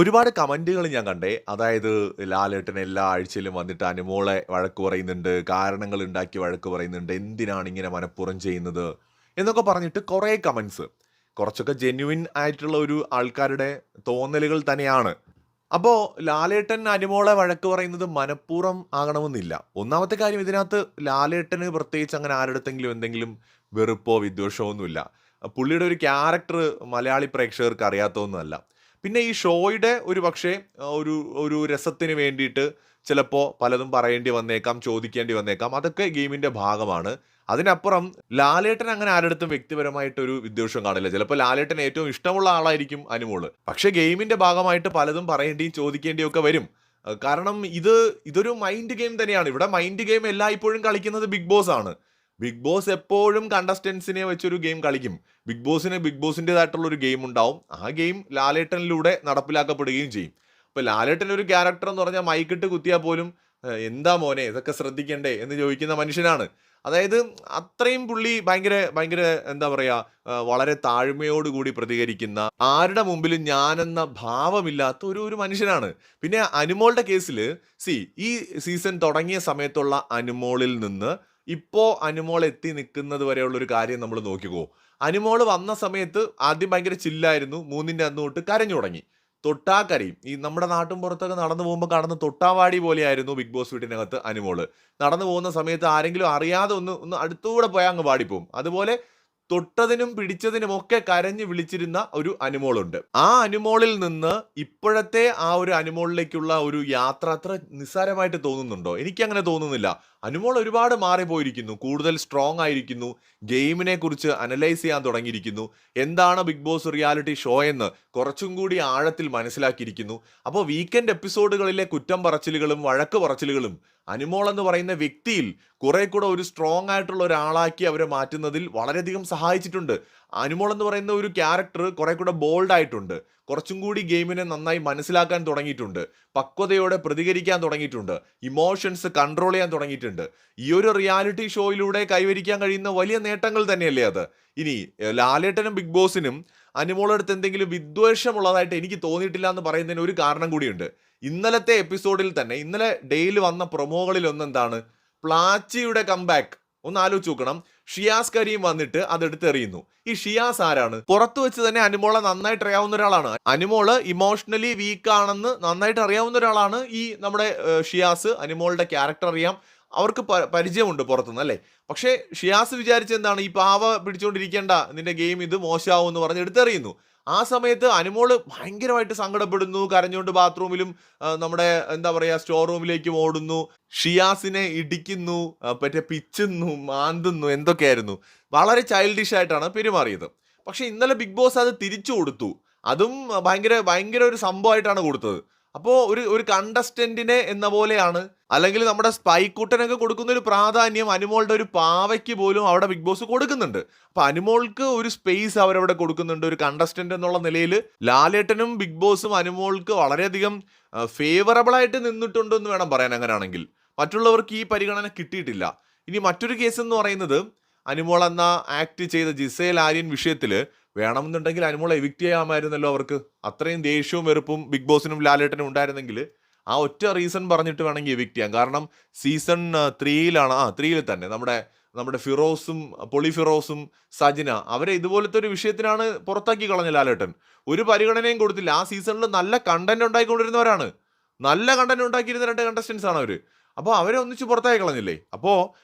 ഒരുപാട് കമന്റുകൾ ഞാൻ കണ്ടേ. അതായത് ലാലേട്ടൻ എല്ലാ ആഴ്ചയിലും വന്നിട്ട് അനുമോളെ വഴക്ക് പറയുന്നുണ്ട്. കാരണങ്ങൾ ഉണ്ടാക്കി വഴക്ക് പറയുന്നുണ്ട്. എന്തിനാണ് ഇങ്ങനെ മനഃപൂർവ്വം ചെയ്യുന്നത്? എന്നൊക്കെ പറഞ്ഞിട്ട് കുറേ കമന്റ്സ്. കുറച്ചൊക്കെ ജെന്യുയിൻ ആയിട്ടുള്ള ഒരു ആൾക്കാരുടെ തോന്നലുകൾ തന്നെയാണ്. അപ്പോ ലാലേട്ടൻ അനുമോളെ വഴക്ക് പറയുന്നത് മനഃപൂർവ്വം ആകണമെന്നില്ല. ഒന്നാമത്തെ കാര്യം ഇതിനകത്ത് ലാലേട്ടന് പ്രത്യേകിച്ച് അങ്ങനെ ആരുടെടുത്തെങ്കിലും എന്തെങ്കിലും വെറുപ്പോ വിദ്വേഷമോ ഒന്നുമില്ല. പുള്ളിയുടെ ഒരു ക്യാരക്ടർ മലയാളി പ്രേക്ഷകർക്ക് അറിയാത്തതൊന്നുമല്ല. പിന്നെ ഈ ഷോയുടെ ഒരു പക്ഷേ ഒരു ഒരു രസത്തിന് വേണ്ടിയിട്ട് ചിലപ്പോൾ പലതും പറയേണ്ടി വന്നേക്കാം, ചോദിക്കേണ്ടി വന്നേക്കാം. അതൊക്കെ ഗെയിമിന്റെ ഭാഗമാണ്. അതിനപ്പുറം ലാലേട്ടൻ അങ്ങനെ ആരുടെടുത്തും വ്യക്തിപരമായിട്ടൊരു വിദ്വേഷം കാണില്ല. ചിലപ്പോൾ ലാലേട്ടന് ഏറ്റവും ഇഷ്ടമുള്ള ആളായിരിക്കും അനുമോള്. പക്ഷേ ഗെയിമിന്റെ ഭാഗമായിട്ട് പലതും പറയേണ്ടിയും ചോദിക്കേണ്ടിയും ഒക്കെ വരും. കാരണം ഇതൊരു മൈൻഡ് ഗെയിം തന്നെയാണ്. ഇവിടെ മൈൻഡ് ഗെയിം എല്ലായ്പ്പോഴും കളിക്കുന്നത് ബിഗ് ബോസ് ആണ്. ബിഗ് ബോസ് എപ്പോഴും കണ്ടസ്റ്റൻസിനെ വെച്ചൊരു ഗെയിം കളിക്കും. ബിഗ് ബോസിന് ബിഗ് ബോസിൻ്റെതായിട്ടുള്ള ഒരു ഗെയിം ഉണ്ടാവും. ആ ഗെയിം ലാലേട്ടനിലൂടെ നടപ്പിലാക്കപ്പെടുകയും ചെയ്യും. അപ്പോൾ ലാലേട്ടൻ ഒരു ക്യാരക്ടർ എന്ന് പറഞ്ഞാൽ മൈക്കിട്ട് കുത്തിയാൽ പോലും എന്താ മോനെ ഇതൊക്കെ ശ്രദ്ധിക്കണ്ടേ എന്ന് ചോദിക്കുന്ന മനുഷ്യനാണ്. അതായത് അത്രയും പുള്ളി ഭയങ്കര ഭയങ്കര എന്താ പറയാ, വളരെ താഴ്മയോടുകൂടി പ്രതികരിക്കുന്ന, ആരുടെ മുമ്പിലും ഞാനെന്ന ഭാവമില്ലാത്ത ഒരു ഒരു മനുഷ്യനാണ്. പിന്നെ അനുമോളുടെ കേസിൽ ഈ സീസൺ തുടങ്ങിയ സമയത്തുള്ള അനുമോളിൽ നിന്ന് ഇപ്പോ അനുമോൾ എത്തി നിൽക്കുന്നത് വരെയുള്ള ഒരു കാര്യം നമ്മൾ നോക്കിക്കോ. അനുമോള് വന്ന സമയത്ത് ആദ്യം ഭയങ്കര ചില്ലായിരുന്നു. 3ന്റെ അന്ന് തൊട്ട് കരഞ്ഞു തുടങ്ങി. തൊട്ടാ കരയും. ഈ നമ്മുടെ നാട്ടും പുറത്തൊക്കെ നടന്നു പോകുമ്പോൾ കാണുന്ന തൊട്ടാവാടി പോലെയായിരുന്നു ബിഗ് ബോസ് വീട്ടിനകത്ത് അനുമോള്. നടന്നു പോകുന്ന സമയത്ത് ആരെങ്കിലും അറിയാതെ ഒന്ന് ഒന്ന് അടുത്തൂടെ പോയാൽ അങ്ങ് പാടിപ്പോവും. അതുപോലെ തൊട്ടതിനും പിടിച്ചതിനും ഒക്കെ കരഞ്ഞു വിളിച്ചിരുന്ന ഒരു അനുമോളുണ്ട്. ആ അനുമോളിൽ നിന്ന് ഇപ്പോഴത്തെ ആ ഒരു അനുമോളിലേക്കുള്ള ഒരു യാത്ര അത്ര നിസ്സാരമായിട്ട് തോന്നുന്നുണ്ടോ? എനിക്കങ്ങനെ തോന്നുന്നില്ല. അനുമോൾ ഒരുപാട് മാറിപ്പോയിരിക്കുന്നു. കൂടുതൽ സ്ട്രോങ് ആയിരിക്കുന്നു. ഗെയിമിനെ കുറിച്ച് അനലൈസ് ചെയ്യാൻ തുടങ്ങിയിരിക്കുന്നു. എന്താണ് ബിഗ് ബോസ് റിയാലിറ്റി ഷോ എന്ന് കുറച്ചും കൂടി ആഴത്തിൽ മനസ്സിലാക്കിയിരിക്കുന്നു. അപ്പോൾ വീക്കെൻഡ് എപ്പിസോഡുകളിലെ കുറ്റം പറച്ചിലുകളും വഴക്ക് പറച്ചിലുകളും അനുമോൾ എന്ന് പറയുന്ന വ്യക്തിയിൽ കുറെ കൂടെ ഒരു സ്ട്രോങ് ആയിട്ടുള്ള ഒരാളാക്കി അവരെ മാറ്റുന്നതിൽ വളരെയധികം സഹായിച്ചിട്ടുണ്ട്. അനുമോൾ എന്ന് പറയുന്ന ഒരു ക്യാരക്ടർ കുറെ കൂടെ ബോൾഡ് ആയിട്ടുണ്ട്. കുറച്ചും കൂടി ഗെയിമിനെ നന്നായി മനസ്സിലാക്കാൻ തുടങ്ങിയിട്ടുണ്ട്. പക്വതയോടെ പ്രതികരിക്കാൻ തുടങ്ങിയിട്ടുണ്ട്. ഇമോഷൻസ് കൺട്രോൾ ചെയ്യാൻ തുടങ്ങിയിട്ടുണ്ട്. ഈ ഒരു റിയാലിറ്റി ഷോയിലൂടെ കൈവരിക്കാൻ കഴിയുന്ന വലിയ നേട്ടങ്ങൾ തന്നെയല്ലേ അത്. ഇനി ലാലേട്ടനും ബിഗ് ബോസിനും അനുമോളടുത്ത് എന്തെങ്കിലും വിദ്വേഷമുള്ളതായിട്ട് എനിക്ക് തോന്നിയിട്ടില്ല എന്ന് പറയുന്നതിന് ഒരു കാരണം കൂടിയുണ്ട്. ഇന്നലത്തെ എപ്പിസോഡിൽ തന്നെ, ഇന്നലെ ഡെയിലി വന്ന പ്രൊമോകളിൽ ഒന്നെന്താണ്, പ്ലാച്ചിയുടെ കംബാക്ക് ഒന്ന് ആലോചിച്ച് നോക്കണം. ഷിയാസ് കരീം വന്നിട്ട് അതെടുത്തെറിയുന്നു. ഈ ഷിയാസ് ആരാണ്? പുറത്തു വെച്ച് തന്നെ അനുമോളെ നന്നായിട്ട് അറിയാവുന്ന ഒരാളാണ്. അനുമോള് ഇമോഷണലി വീക്ക് ആണെന്ന് നന്നായിട്ട് അറിയാവുന്ന ഒരാളാണ് ഈ നമ്മുടെ ഷിയാസ്. അനുമോളുടെ ക്യാരക്ടർ അറിയാം, അവർക്ക് പരിചയമുണ്ട് പുറത്തുനിന്ന്, അല്ലേ? പക്ഷേ ഷിയാസ് വിചാരിച്ചെന്താണ്, ഈ പാവ പിടിച്ചുകൊണ്ടിരിക്കേണ്ട, നിന്റെ ഗെയിം ഇത് മോശമാവും എന്ന് പറഞ്ഞ് എടുത്തെറിയുന്നു. ആ സമയത്ത് അനുമോള് ഭയങ്കരമായിട്ട് സങ്കടപ്പെടുന്നു, കരഞ്ഞുകൊണ്ട് ബാത്റൂമിലും നമ്മുടെ എന്താ പറയുക സ്റ്റോർ റൂമിലേക്കും ഓടുന്നു, ഷിയാസിനെ ഇടിക്കുന്നു, മറ്റേ പിച്ചുന്നു, മാന്തുന്നു, എന്തൊക്കെയായിരുന്നു. വളരെ ചൈൽഡിഷ് ആയിട്ടാണ് പെരുമാറിയത്. പക്ഷെ ഇന്നലെ ബിഗ് ബോസ് അത് തിരിച്ചു കൊടുത്തു. അതും ഭയങ്കര ഭയങ്കര ഒരു സംഭവമായിട്ടാണ് കൊടുത്തത്. അപ്പോൾ ഒരു ഒരു കണ്ടസ്റ്റന്റിനെ എന്ന പോലെയാണ്, അല്ലെങ്കിൽ നമ്മുടെ സ്പൈക്കുട്ടനൊക്കെ കൊടുക്കുന്ന ഒരു പ്രാധാന്യം അനുമോളുടെ ഒരു പാവയ്ക്ക് പോലും അവിടെ ബിഗ് ബോസ് കൊടുക്കുന്നുണ്ട്. അപ്പൊ അനുമോൾക്ക് ഒരു സ്പേസ് അവരവിടെ കൊടുക്കുന്നുണ്ട്. ഒരു കണ്ടസ്റ്റന്റ് എന്നുള്ള നിലയിൽ ലാലേട്ടനും ബിഗ് ബോസും അനുമോൾക്ക് വളരെയധികം ഫേവറബിൾ ആയിട്ട് നിന്നിട്ടുണ്ടെന്ന് വേണം പറയാൻ. അങ്ങനെയാണെങ്കിൽ മറ്റുള്ളവർക്ക് ഈ പരിഗണന കിട്ടിയിട്ടില്ല. ഇനി മറ്റൊരു കേസ് എന്ന് പറയുന്നത്, അനുമോൾ എന്ന ആക്ട് ചെയ്ത ജിസേൽ ആര്യൻ വിഷയത്തിൽ വേണമെന്നുണ്ടെങ്കിൽ അനുമോളെ എവിക്റ്റ് ചെയ്യാമായിരുന്നല്ലോ അവർക്ക്. അത്രയും ദേഷ്യവും വെറുപ്പും ബിഗ് ബോസിനും ലാലേട്ടനും ഉണ്ടായിരുന്നെങ്കിൽ ആ ഒറ്റ റീസൺ പറഞ്ഞിട്ട് വേണമെങ്കിൽ എവിക്റ്റ് ചെയ്യാം. കാരണം സീസൺ 3ൽ തന്നെ നമ്മുടെ ഫിറോസും പൊളി ഫിറോസും സജിന അവരെ ഇതുപോലത്തെ ഒരു വിഷയത്തിനാണ് പുറത്താക്കി കളഞ്ഞ ലാലേട്ടൻ. ഒരു പരിഗണനയും കൊടുത്തില്ല. ആ സീസണിൽ നല്ല കണ്ടന്റ് ഉണ്ടായിക്കൊണ്ടിരുന്നവരാണ്. നല്ല കണ്ടന്റ് ഉണ്ടാക്കിയിരുന്ന 2 കണ്ടസ്റ്റൻസ് ആണ് അവർ. അപ്പോൾ അവരെ ഒന്നിച്ച് പുറത്താക്കി കളഞ്ഞില്ലേ? അപ്പോൾ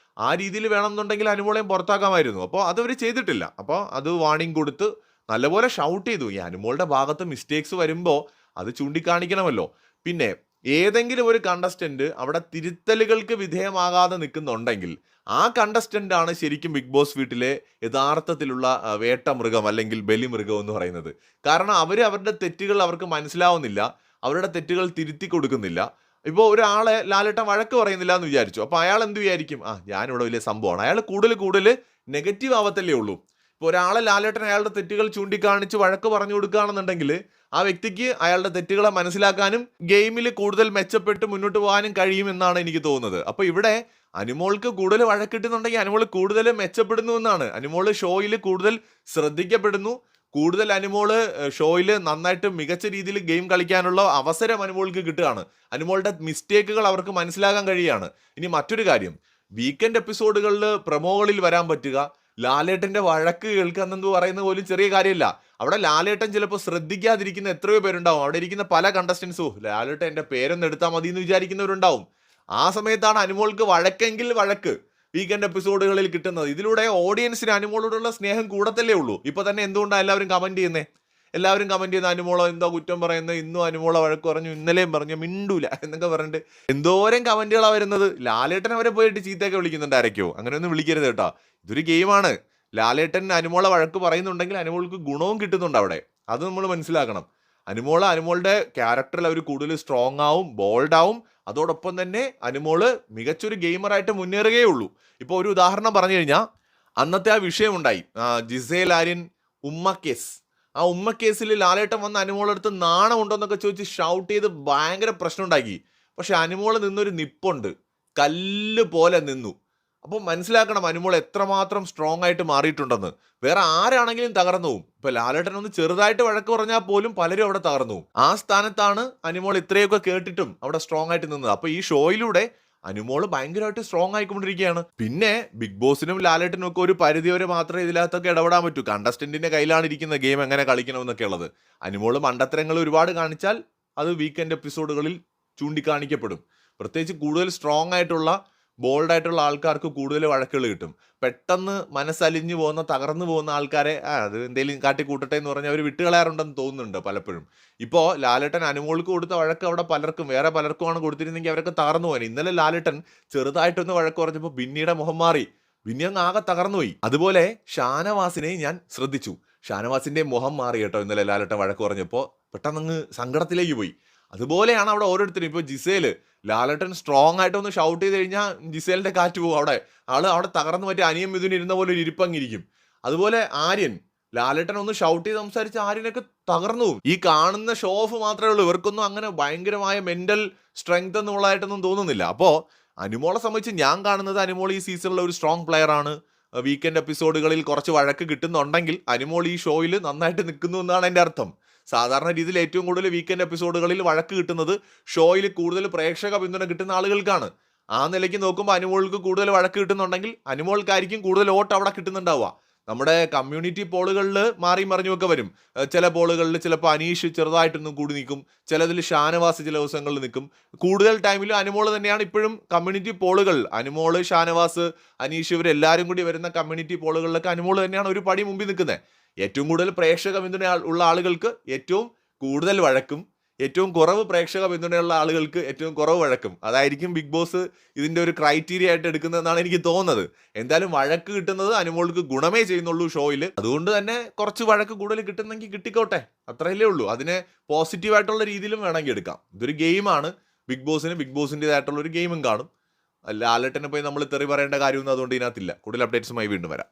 ആ രീതിയിൽ വേണമെന്നുണ്ടെങ്കിൽ അനുമോളെയും പുറത്താക്കാമായിരുന്നു. അപ്പോൾ അതവർ ചെയ്തിട്ടില്ല. അപ്പോൾ അത് വാണിംഗ് കൊടുത്ത് നല്ലപോലെ ഷൗട്ട് ചെയ്തു. ഈ അനുമോളുടെ ഭാഗത്ത് മിസ്റ്റേക്സ് വരുമ്പോൾ അത് ചൂണ്ടിക്കാണിക്കണമല്ലോ. പിന്നെ ഏതെങ്കിലും ഒരു കണ്ടസ്റ്റന്റ് അവിടെ തിരുത്തലുകൾക്ക് വിധേയമാകാതെ നിൽക്കുന്നുണ്ടെങ്കിൽ ആ കണ്ടസ്റ്റന്റ് ആണ് ശരിക്കും ബിഗ് ബോസ് വീട്ടിലെ യഥാർത്ഥത്തിലുള്ള വേട്ടമൃഗം അല്ലെങ്കിൽ ബലിമൃഗം എന്ന് പറയുന്നത്. കാരണം അവരുടെ തെറ്റുകൾ അവർക്ക് മനസ്സിലാവുന്നില്ല, അവരുടെ തെറ്റുകൾ തിരുത്തി കൊടുക്കുന്നില്ല. ഇപ്പോൾ ഒരാളെ ലാലേട്ടൻ വഴക്ക് പറയുന്നില്ല എന്ന് വിചാരിച്ചു. അപ്പോൾ അയാൾ എന്ത് വിചാരിക്കും, ഞാനിവിടെ വലിയ സംഭവമാണ്. അയാൾ കൂടുതൽ നെഗറ്റീവ് ആവത്തല്ലേ ഉള്ളൂ. ഇപ്പോൾ ഒരാളെ ലാലേട്ടൻ അയാളുടെ തെറ്റുകൾ ചൂണ്ടിക്കാണിച്ച് വഴക്ക് പറഞ്ഞു കൊടുക്കുകയാണെന്നുണ്ടെങ്കിൽ ആ വ്യക്തിക്ക് അയാളുടെ തെറ്റുകളെ മനസ്സിലാക്കാനും ഗെയിമിൽ കൂടുതൽ മെച്ചപ്പെട്ട് മുന്നോട്ട് പോകാനും കഴിയുമെന്നാണ് എനിക്ക് തോന്നുന്നത്. അപ്പോൾ ഇവിടെ അനുമോൾക്ക് കൂടുതൽ വഴക്കിട്ടുന്നുണ്ടെങ്കിൽ അനുമോൾ കൂടുതൽ മെച്ചപ്പെടുന്നു എന്നാണ്. അനുമോൾ ഷോയിൽ കൂടുതൽ ശ്രദ്ധിക്കപ്പെടുന്നു, കൂടുതൽ അനുമോള് ഷോയിൽ നന്നായിട്ട് മികച്ച രീതിയിൽ ഗെയിം കളിക്കാനുള്ള അവസരം അനുമോൾക്ക് കിട്ടുകയാണ്. അനുമോളുടെ മിസ്റ്റേക്കുകൾ അവർക്ക് മനസ്സിലാക്കാൻ കഴിയുകയാണ്. ഇനി മറ്റൊരു കാര്യം, വീക്കെൻഡ് എപ്പിസോഡുകളിൽ പ്രൊമോകളിൽ വരാൻ പറ്റുക, ലാലേട്ടന്റെ വഴക്ക് കേൾക്കുക എന്നത് പറയുന്നത് പോലും ചെറിയ കാര്യമല്ല. അവിടെ ലാലേട്ടൻ ചിലപ്പോൾ ശ്രദ്ധിക്കാതിരിക്കുന്ന എത്രയോ പേരുണ്ടാവും. അവിടെ ഇരിക്കുന്ന പല കണ്ടസ്റ്റൻസും ലാലേട്ടൻ എന്റെ പേരൊന്ന് എടുത്താൽ മതി എന്ന് വിചാരിക്കുന്നവരുണ്ടാവും. ആ സമയത്താണ് അനുമോൾക്ക് വഴക്കെങ്കിൽ വഴക്ക് വീക്കെൻഡ് എപ്പിസോഡുകളിൽ കിട്ടുന്നത്. ഇതിലൂടെ ഓഡിയൻസിന് അനുമോളോടുള്ള സ്നേഹം കൂടത്തല്ലേ ഉള്ളൂ. ഇപ്പൊ തന്നെ എന്തുകൊണ്ടാണ് എല്ലാവരും കമന്റ് ചെയ്യുന്നത്? എല്ലാവരും കമന്റ് ചെയ്യുന്ന അനുമോളോ എന്തോ കുറ്റം പറയുന്നത്, ഇന്നും അനുമോള വഴക്ക് പറഞ്ഞു, ഇന്നലെയും പറഞ്ഞു, മിണ്ടൂല എന്നൊക്കെ പറഞ്ഞിട്ട് എന്തോരം കമന്റുകളാണ് വരുന്നത്. ലാലേട്ടൻ അവരെ പോയിട്ട് ചീത്തയൊക്കെ വിളിക്കുന്നുണ്ട് ആരൊക്കെയോ. അങ്ങനെയൊന്നും വിളിക്കരുത് കേട്ടോ. ഇതൊരു ഗെയിമാണ്. ലാലേട്ടൻ അനുമോളെ വഴക്ക് പറയുന്നുണ്ടെങ്കിൽ അനുമോൾക്ക് ഗുണവും കിട്ടുന്നുണ്ട് അവിടെ. അത് നമ്മൾ മനസ്സിലാക്കണം. അനുമോളുടെ ക്യാരക്ടറിൽ അവർ കൂടുതൽ സ്ട്രോങ് ആവും, ബോൾഡ് ആവും. അതോടൊപ്പം തന്നെ അനുമോള് മികച്ചൊരു ഗെയിമറായിട്ട് മുന്നേറുകയേ ഉള്ളൂ. ഇപ്പോൾ ഒരു ഉദാഹരണം പറഞ്ഞു കഴിഞ്ഞാൽ, അന്നത്തെ ആ വിഷയമുണ്ടായി, ജിസേൽ ആര്യൻ ഉമ്മക്കേസ്. ആ ഉമ്മക്കേസിൽ ലാലേട്ടൻ വന്ന് അനുമോളെടുത്ത് നാണം ഉണ്ടോന്നൊക്കെ ചോദിച്ച് ഷൗട്ട് ചെയ്ത് ഭയങ്കര പ്രശ്നം ഉണ്ടാക്കി. പക്ഷെ അനുമോള് നിന്നൊരു നിപ്പുണ്ട്, കല്ല് പോലെ നിന്നു. അപ്പോൾ മനസ്സിലാക്കണം അനുമോൾ എത്രമാത്രം സ്ട്രോങ് ആയിട്ട് മാറിയിട്ടുണ്ടെന്ന്. വേറെ ആരാണെങ്കിലും തകർന്നു പോകും. ഇപ്പൊ ലാലേട്ടൻ ഒന്ന് ചെറുതായിട്ട് വഴക്ക് പറഞ്ഞാൽ പോലും പലരും അവിടെ തകർന്നു പോകും. ആ സ്ഥാനത്താണ് അനുമോൾ ഇത്രയൊക്കെ കേട്ടിട്ടും അവിടെ സ്ട്രോങ് ആയിട്ട് നിന്നത്. അപ്പൊ ഈ ഷോയിലൂടെ അനുമോള് ഭയങ്കരമായിട്ട് സ്ട്രോങ് ആയിക്കൊണ്ടിരിക്കുകയാണ്. പിന്നെ ബിഗ് ബോസിനും ലാലേട്ടനും ഒക്കെ ഒരു പരിധി വരെ മാത്രമേ ഇതിനകത്തൊക്കെ ഇടപെടാൻ പറ്റൂ. കണ്ടസ്റ്റന്റിന്റെ കയ്യിലാണ് ഇരിക്കുന്ന ഗെയിം എങ്ങനെ കളിക്കണമെന്നൊക്കെ ഉള്ളത്. അനുമോള് മണ്ടത്തരങ്ങൾ ഒരുപാട് കാണിച്ചാൽ അത് വീക്കെൻഡ് എപ്പിസോഡുകളിൽ ചൂണ്ടിക്കാണിക്കപ്പെടും. പ്രത്യേകിച്ച് കൂടുതൽ സ്ട്രോങ് ആയിട്ടുള്ള ബോൾഡായിട്ടുള്ള ആൾക്കാർക്ക് കൂടുതൽ വഴക്കുകൾ കിട്ടും. പെട്ടെന്ന് മനസ്സലിഞ്ഞു പോകുന്ന, തകർന്നു പോകുന്ന ആൾക്കാരെ അത് എന്തെങ്കിലും കാട്ടിക്കൂട്ടട്ടെ എന്ന് പറഞ്ഞാൽ അവർ വിട്ടുകളയാറുണ്ടെന്ന് തോന്നുന്നുണ്ട് പലപ്പോഴും. ഇപ്പോൾ ലാലേട്ടൻ അനുമോൾക്ക് കൊടുത്ത വഴക്ക് അവിടെ വേറെ പലർക്കുമാണ് കൊടുത്തിരുന്നെങ്കിൽ അവരൊക്കെ തകർന്നു പോയി. ഇന്നലെ ലാലേട്ടൻ ചെറുതായിട്ടൊന്ന് വഴക്ക് പറഞ്ഞപ്പോൾ ബിന്നിയുടെ മുഖം മാറി. ബിന്നി അങ്ങ് ആകെ തകർന്നുപോയി. അതുപോലെ ഷാനവാസിനെ ഞാൻ ശ്രദ്ധിച്ചു. ഷാനവാസിന്റെ മുഖം മാറി കേട്ടോ. ഇന്നലെ ലാലേട്ടൻ വഴക്ക് പറഞ്ഞപ്പോൾ പെട്ടെന്ന് സങ്കടത്തിലേക്ക് പോയി. അതുപോലെയാണ് അവിടെ ഓരോരുത്തരും. ഇപ്പോൾ ജിസേല് ലാലേട്ടൻ സ്ട്രോങ് ആയിട്ടൊന്ന് ഷൗട്ട് ചെയ്ത് കഴിഞ്ഞാൽ ജിസേലിന്റെ കാറ്റ് പോകും. അവിടെ തകർന്നു പറ്റി അനിയം മിഥുൻ ഇരുന്ന പോലെ ഒരു ഇരിപ്പങ്ങിരിക്കും. അതുപോലെ ആര്യൻ, ലാലേട്ടൻ ഒന്ന് ഷൗട്ട് ചെയ്ത് സംസാരിച്ച് ആര്യനൊക്കെ തകർന്നു പോകും. ഈ കാണുന്ന ഷോ ഓഫ് മാത്രമേ ഉള്ളൂ. ഇവർക്കൊന്നും അങ്ങനെ ഭയങ്കരമായ മെന്റൽ സ്ട്രെങ്ത് എന്നുള്ളതായിട്ടൊന്നും തോന്നുന്നില്ല. അപ്പോൾ അനുമോളെ സംബന്ധിച്ച് ഞാൻ കാണുന്നത് അനുമോൾ ഈ സീസണിലെ ഒരു സ്ട്രോങ് പ്ലെയർ ആണ്. വീക്കെൻഡ് എപ്പിസോഡുകളിൽ കുറച്ച് വഴക്ക് കിട്ടുന്നുണ്ടെങ്കിൽ അനുമോൾ ഈ ഷോയിൽ നന്നായിട്ട് നിൽക്കുന്നു എന്നാണ് എൻ്റെ അർത്ഥം. സാധാരണ രീതിയിൽ ഏറ്റവും കൂടുതൽ വീക്കെൻഡ് എപ്പിസോഡുകളിൽ വഴക്ക് കിട്ടുന്നത് ഷോയിൽ കൂടുതൽ പ്രേക്ഷക പിന്തുണ കിട്ടുന്ന ആളുകൾക്കാണ്. ആ നിലയ്ക്ക് നോക്കുമ്പോൾ അനുമോൾക്ക് കൂടുതൽ വഴക്ക് കിട്ടുന്നുണ്ടെങ്കിൽ അനുമോൾക്കായിരിക്കും കൂടുതൽ വോട്ട് അവിടെ കിട്ടുന്നുണ്ടാവുക. നമ്മുടെ കമ്മ്യൂണിറ്റി പോളുകളിൽ മാറി മറിഞ്ഞുമൊക്കെ വരും. ചില പോളുകളിൽ ചിലപ്പോൾ അനീഷ് ചെറുതായിട്ടൊന്നും കൂടി നിൽക്കും, ചിലതിൽ ഷാനവാസ് ചില ദിവസങ്ങളിൽ നിൽക്കും. കൂടുതൽ ടൈമിൽ അനുമോൾ തന്നെയാണ് ഇപ്പോഴും കമ്മ്യൂണിറ്റി പോളുകൾ. അനുമോള്, ഷാനവാസ്, അനീഷ് ഇവരെല്ലാവരും കൂടി വരുന്ന കമ്മ്യൂണിറ്റി പോളുകളിലൊക്കെ അനുമോൾ തന്നെയാണ് ഒരു പടി മുമ്പിൽ നിൽക്കുന്നത്. ഏറ്റവും കൂടുതൽ പ്രേക്ഷക പിന്തുണ ഉള്ള ആളുകൾക്ക് ഏറ്റവും കൂടുതൽ വഴക്കും, ഏറ്റവും കുറവ് പ്രേക്ഷക പിന്തുണയുള്ള ആളുകൾക്ക് ഏറ്റവും കുറവ് വഴക്കും. അതായിരിക്കും ബിഗ് ബോസ് ഇതിന്റെ ഒരു ക്രൈറ്റീരിയ ആയിട്ട് എടുക്കുന്നതെന്നാണ് എനിക്ക് തോന്നുന്നത്. എന്തായാലും വഴക്ക് കിട്ടുന്നത് അനുമോൾക്ക് ഗുണമേ ചെയ്യുന്നുള്ളൂ ഷോയിൽ. അതുകൊണ്ട് തന്നെ കുറച്ച് വഴക്ക് കൂടുതൽ കിട്ടുന്നെങ്കിൽ കിട്ടിക്കോട്ടെ, അത്രയല്ലേ ഉള്ളൂ. അതിനെ പോസിറ്റീവായിട്ടുള്ള രീതിയിലും വേണമെങ്കിൽ എടുക്കാം. ഇതൊരു ഗെയിമാണ്. ബിഗ് ബോസിൻ്റെതായിട്ടുള്ള ഒരു ഗെയിമും കാണും. ലാലേട്ടനെ പോയി നമ്മൾ തെറി പറയേണ്ട കാര്യമൊന്നും അതുകൊണ്ട് ഇതിനകത്തില്ല. കൂടുതൽ അപ്ഡേറ്റ്സുമായി വീണ്ടും വരാം.